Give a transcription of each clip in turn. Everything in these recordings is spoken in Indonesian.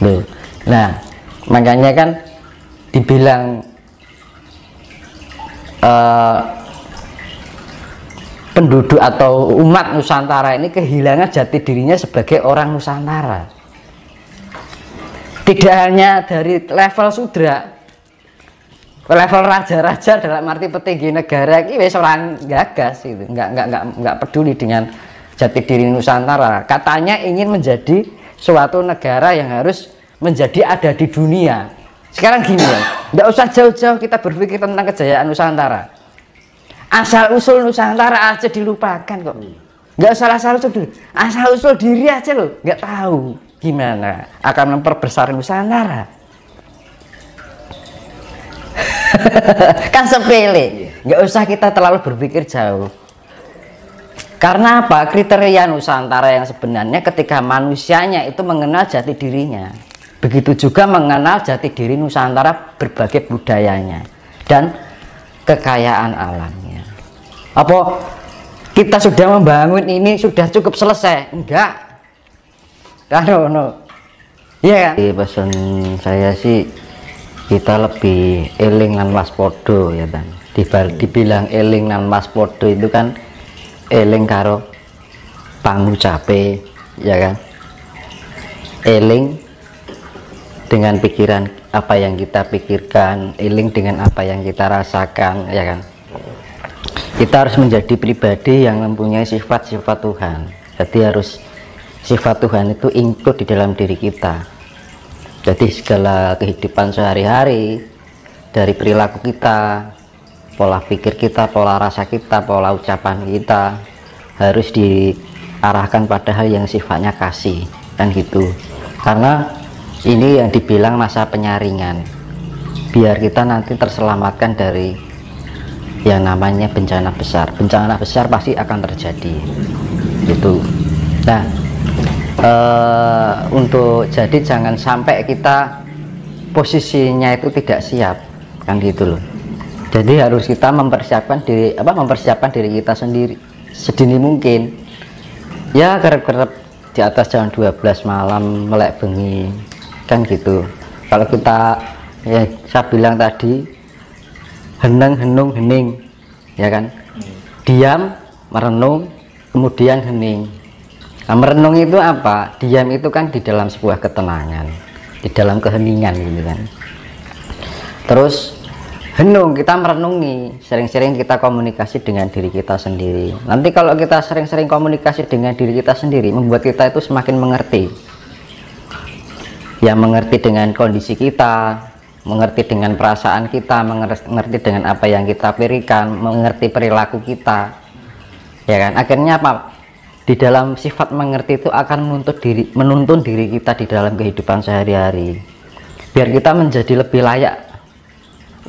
Loh. Nah, makanya kan dibilang penduduk atau umat Nusantara ini kehilangan jati dirinya sebagai orang Nusantara. Tidak hanya dari level sudra, level raja-raja dalam arti petinggi negara ini wis orang gagas itu, nggak peduli dengan jati diri Nusantara. Katanya ingin menjadi suatu negara yang harus menjadi ada di dunia. Sekarang gini ya, nggak usah jauh-jauh kita berpikir tentang kejayaan Nusantara. Asal usul Nusantara aja dilupakan kok. Nggak usah asal usul dulu, asal usul diri aja loh, nggak tahu gimana akan memperbesar Nusantara. Kan sepele, nggak usah kita terlalu berpikir jauh. Karena apa? Kriteria Nusantara yang sebenarnya ketika manusianya itu mengenal jati dirinya, begitu juga mengenal jati diri Nusantara, berbagai budayanya dan kekayaan alamnya. Apa kita sudah membangun ini sudah cukup selesai? Enggak. No. Iya kan? Pesan saya sih kita lebih eling lan waspada ya kan. Dibilang eling lan waspada itu kan eling karo pangucape ya kan. Eling dengan pikiran apa yang kita pikirkan, eling dengan apa yang kita rasakan ya kan. Kita harus menjadi pribadi yang mempunyai sifat-sifat Tuhan. Jadi harus sifat Tuhan itu include di dalam diri kita. Jadi segala kehidupan sehari-hari, dari perilaku kita, pola pikir kita, pola rasa kita, pola ucapan kita harus diarahkan pada hal yang sifatnya kasih kan gitu. Karena ini yang dibilang masa penyaringan, biar kita nanti terselamatkan dari yang namanya bencana besar. Bencana besar pasti akan terjadi gitu. Nah, untuk jadi jangan sampai kita posisinya itu tidak siap kan gitu loh. Jadi harus kita mempersiapkan diri kita sendiri sedini mungkin ya, kerep-kerep di atas jam 12 malam melek bengi kan gitu. Kalau kita ya saya bilang tadi hening ya kan, diam merenung kemudian hening. Nah, merenung itu apa? Diam itu kan di dalam sebuah ketenangan, di dalam keheningan gitu kan. Terus henung, kita merenungi, sering-sering kita komunikasi dengan diri kita sendiri. Nanti kalau kita sering-sering komunikasi dengan diri kita sendiri, membuat kita itu semakin mengerti. Ya, mengerti dengan kondisi kita, mengerti dengan perasaan kita, mengerti dengan apa yang kita berikan, mengerti perilaku kita. Ya kan? Akhirnya apa? Di dalam sifat mengerti itu akan menuntun diri kita di dalam kehidupan sehari-hari, biar kita menjadi lebih layak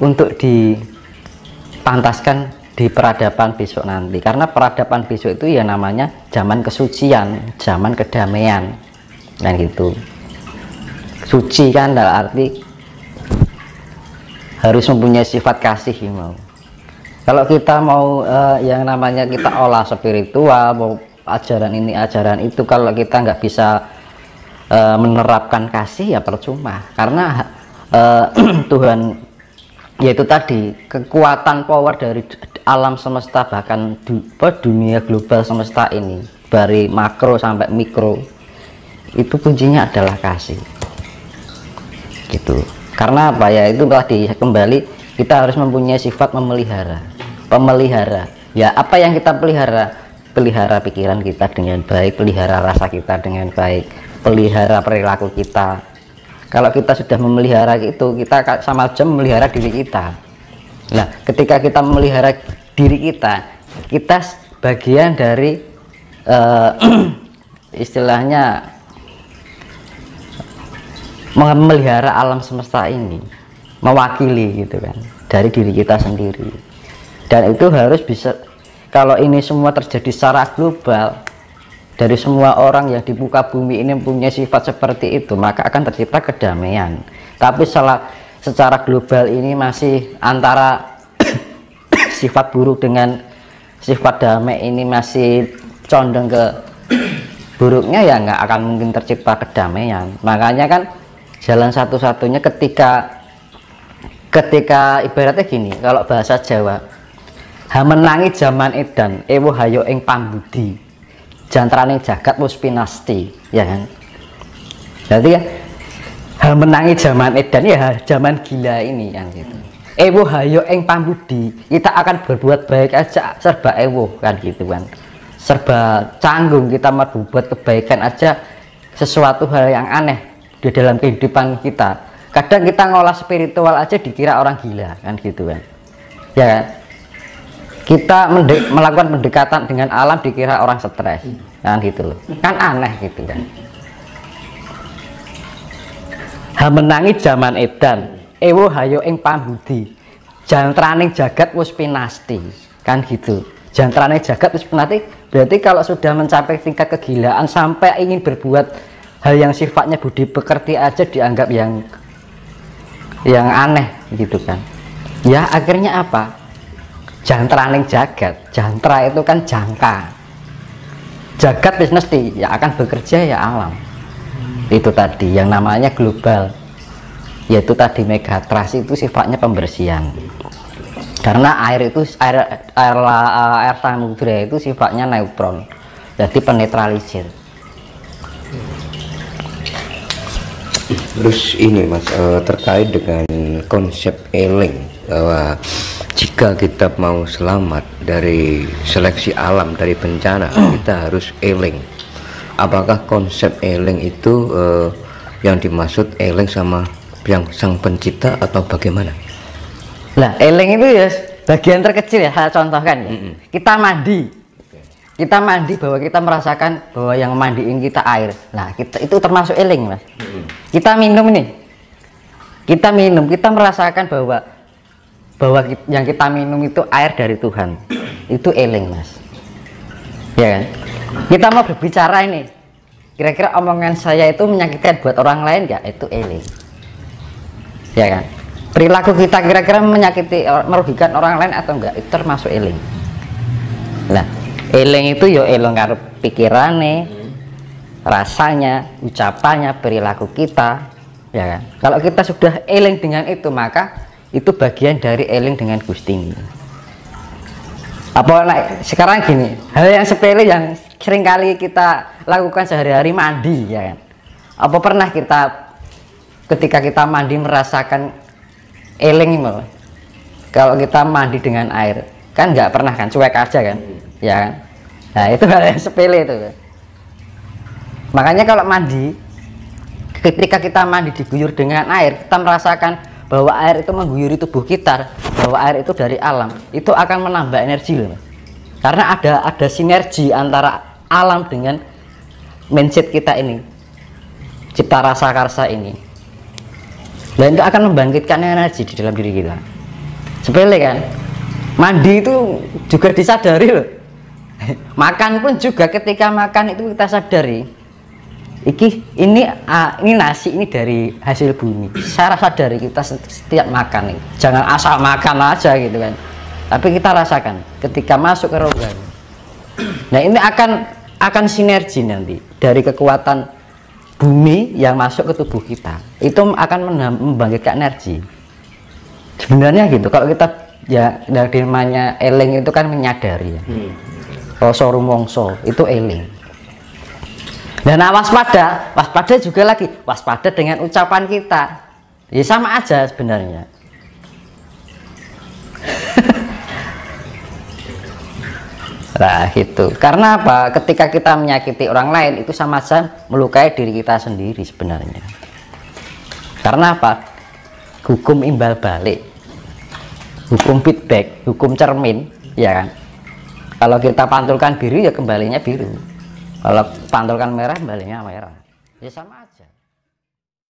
untuk dipantaskan di peradaban besok nanti. Karena peradaban besok itu ya namanya zaman kesucian, zaman kedamaian dan gitu. Suci kan dalam arti harus mempunyai sifat kasih mau. Kalau kita mau yang namanya kita olah spiritual, mau ajaran ini ajaran itu, kalau kita nggak bisa menerapkan kasih ya percuma. Karena Tuhan yaitu tadi kekuatan power dari alam semesta, bahkan dunia global semesta ini dari makro sampai mikro, itu kuncinya adalah kasih gitu. Karena apa ya, itu tadi kembali kita harus mempunyai sifat pemelihara ya. Apa yang kita pelihara pikiran kita dengan baik, pelihara rasa kita dengan baik, pelihara perilaku kita. Kalau kita sudah memelihara itu, kita sama aja memelihara diri kita. Nah, ketika kita memelihara diri kita bagian dari istilahnya memelihara alam semesta ini, mewakili gitu kan, dari diri kita sendiri. Dan itu harus bisa. Kalau ini semua terjadi secara global, dari semua orang yang di muka bumi ini mempunyai sifat seperti itu, maka akan tercipta kedamaian. Tapi secara global ini masih antara sifat buruk dengan sifat damai ini masih condong ke buruknya, ya nggak akan mungkin tercipta kedamaian. Makanya kan Jalan satu-satunya ketika ibaratnya gini, kalau bahasa Jawa, hamenangi zaman edan ewo hayo ing pambudi jantraning jagat wis pinasti, ya kan. Jadi ya hamenangi zaman edan ya zaman gila ini kan gitu. Ewo hayo ing pambudi, kita akan berbuat baik aja serba ewo kan gitu kan. Serba canggung kita mau berbuat kebaikan aja, sesuatu hal yang aneh di dalam kehidupan kita. Kadang kita ngolah spiritual aja dikira orang gila kan gitu kan, ya kan? Kita melakukan pendekatan dengan alam dikira orang stres kan gitu loh, kan aneh gitu kan. Hamenangi zaman edan ewo hayo ing pambudi jantraning jagat wis pinasti kan gitu. Jantraning jagat wis pinasti berarti kalau sudah mencapai tingkat kegilaan sampai ingin berbuat hal yang sifatnya budi pekerti aja dianggap yang aneh gitu kan. Ya akhirnya apa? Jantraning jagat, jantra itu kan jangka, jagat wis mesti ya akan bekerja ya alam. Itu tadi yang namanya global, yaitu tadi megatrust itu sifatnya pembersihan. Karena air itu air samudra itu sifatnya neutron, jadi penetralisir. Terus ini Mas, terkait dengan konsep eling, bahwa jika kita mau selamat dari seleksi alam, dari bencana, kita harus eling. Apakah konsep eling itu yang dimaksud eling sama yang sang pencipta atau bagaimana? Lah eling itu ya bagian terkecil ya, saya contohkan ya. Kita mandi bahwa kita merasakan bahwa yang mandiin kita air. Nah kita itu termasuk eling Mas. Kita minum nih, kita merasakan bahwa yang kita minum itu air dari Tuhan, itu eling Mas, ya kan. Kita mau berbicara ini, kira-kira omongan saya itu menyakitkan buat orang lain ya, itu eling, ya kan. Perilaku kita kira-kira menyakiti, merugikan orang lain atau enggak, itu termasuk eling. Nah eling itu ya eling karo pikirane, rasanya, ucapannya, perilaku kita, ya kan. Kalau kita sudah eling dengan itu, maka itu bagian dari eling dengan Gusti ini. Apa sekarang gini, hal yang sepele yang seringkali kita lakukan sehari-hari, mandi, ya kan. Apa pernah kita ketika kita mandi merasakan eling malah? Kalau kita mandi dengan air, kan nggak pernah kan, cuek aja kan, ya kan. Nah itu hal yang sepele itu. Makanya kalau mandi, ketika kita mandi diguyur dengan air, kita merasakan bahwa air itu mengguyuri tubuh kita, bahwa air itu dari alam, itu akan menambah energi loh. Karena ada sinergi antara alam dengan mindset kita ini, cipta rasa karsa ini. Dan itu akan membangkitkan energi di dalam diri kita. Sepele kan? Mandi itu juga disadari loh. Makan pun juga, ketika makan itu kita sadari, ini nasi ini dari hasil bumi. Saya sadari kita setiap makan nih, jangan asal makan aja gitu kan, tapi kita rasakan ketika masuk ke rohani. Nah ini akan sinergi nanti dari kekuatan bumi yang masuk ke tubuh kita, itu akan membangkitkan energi. Sebenarnya gitu, kalau kita ya dari namanya eling itu kan menyadari ya. Rasa rumongso itu eling. Dan waspada juga lagi, waspada dengan ucapan kita. Ya sama aja sebenarnya. Nah gitu. Karena apa? Ketika kita menyakiti orang lain itu sama saja melukai diri kita sendiri sebenarnya. Karena apa? Hukum imbal balik, hukum feedback, hukum cermin, ya kan? Kalau kita pantulkan biru ya kembalinya biru. Kalau pantulkan merah kembalinya merah. Ya sama aja.